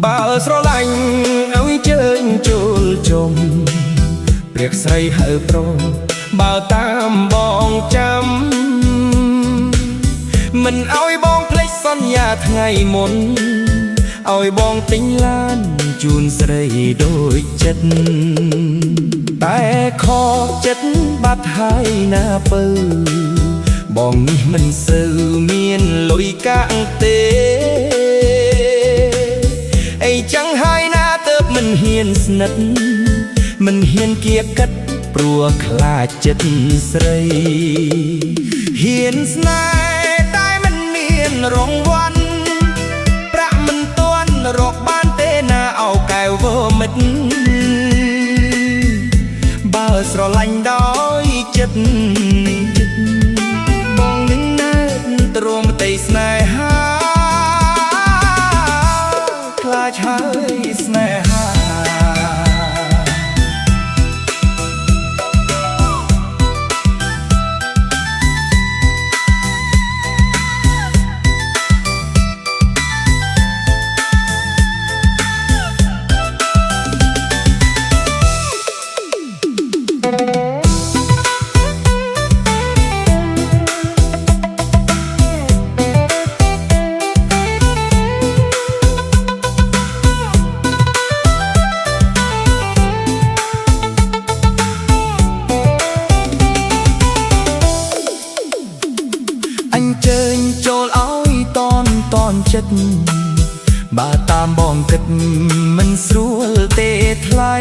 បើស្រឡាញ់ឲ្យជើញចូលជុំព្រាកស្រីហៅព្រមបើតាមបងចាំមិនឲ្យបងភ្លេចសន្យាថ្ងៃមុនឲ្យបងទិញឡានជូនស្រីដូចចិត្តតែខកចិត្តបាត់ហើយណាពើបងនេះមិនសូវមានលុយកាក់ទេអីចឹងហើយណាទើបមិនហ៊ានស្និទ្ធមិនហ៊ានគៀកកិតព្រោះខ្លាចចិត្តស្រីហ៊ានស្នេហ៍តែមិនមានរង្វាន់ប្រាក់មិនទាន់រកបានទេណាអោកែវវមិត្តបើស្រឡាញ់ដោយចិត្តបងនឹងណែទ្រាំតែស្នេហាខ្លាចហើយស្នេហាចិត្តបើតាមបងគិតមិនស្រួលទេថ្លៃ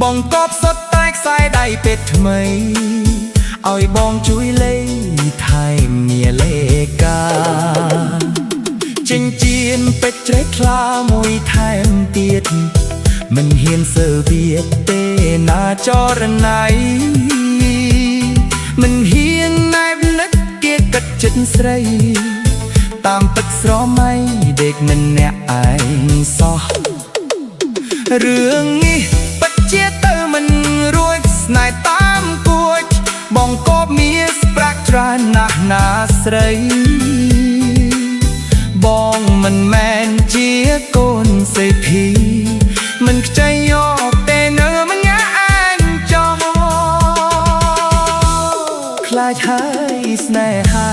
បងកប់សុទ្ធតែខ្សែដៃពេទ្យថ្មីឲ្យបងជួយលេថែមងារលេកាចិញ្ចៀនពេជ្រជ្រែកថ្លាមួយថែមទៀតមិនហ៊ានសើវៀតទេណាចរណៃមិនហ៊ានណែបនឹកគេកាត់ចិត្តស្រីតាមទឹកស្រមៃដេកមិនអ្នកឯងសោះរឿងនេះពិតជាទៅមិនរួចស្នេហ៍តាមគួចបងក៏មានស្ប្រាក់ច្រើនណាស់ណាស្រីបងមិនមែនជាកូនសេដ្ឋីមិនខ្ចីយកទេនៅមិនញ៉ាឯងចោលខ្លាចហើយស្នេហា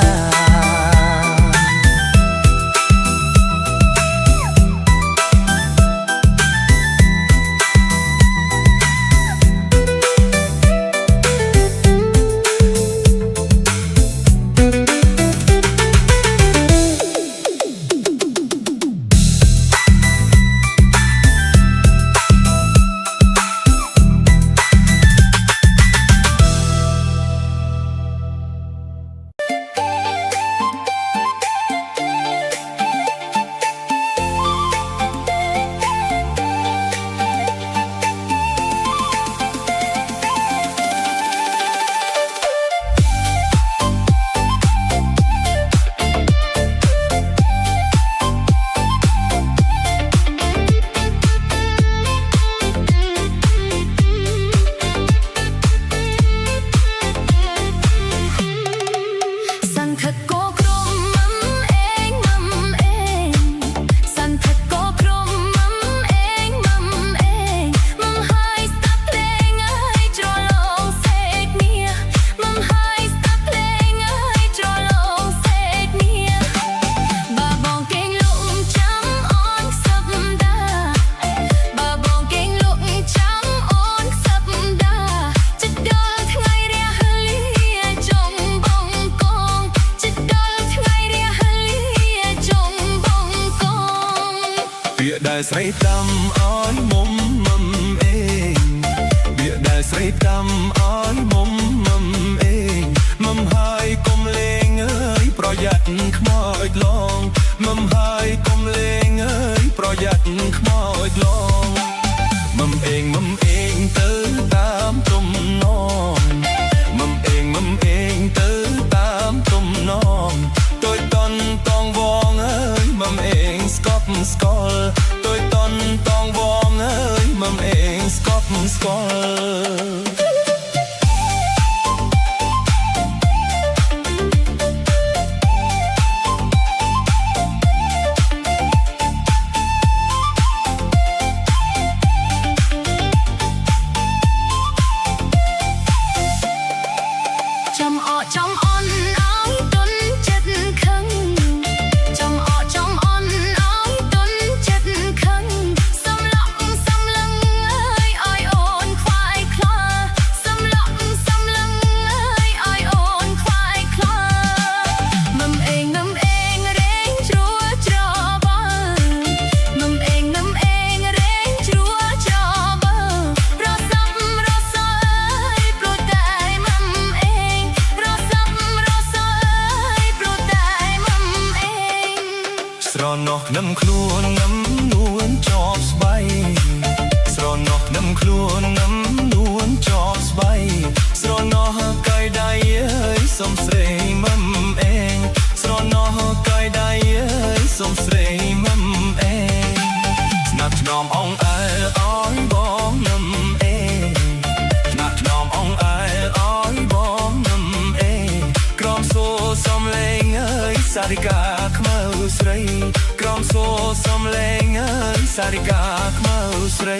ស្រីតាមអើយមុំមុំអេងវាដែលស្រីតាមអើយមុំមុំអេងមុំហើយកុំលេងអើយប្រយ័ត្នខ្មោចឡងមុំហើយកុំលេងអើយប្រយ័ត្នខ្មោចឡងមុំអេងទៅតាមទំនងមុំអេងទៅតាមទំនងtôi tон tong vong ơi mầm eng skop skol tôi tон tong vong ơi mầm eng skop skol ស្រណោះនឹមខ្លួននឹមនួនជាប់ស្បៃស្រណោះនឹមខ្លួននឹមនួនជាប់ស្បៃស្រណោះកាយដៃអើយសំស្រីមុំអេងស្រណោះកាយដៃអើយសំស្រីមុំអេងស្នាប់ឆ្នំអងអើអើយបងនឹមអេងស្នាប់ឆ្នំអងអើអើយបងនឹមអេងក្រំសូសំលេងអើយសារិកាខ្មៅស្រីក្រំសូសំលេងអើយសារិកាខ្មៅស្រី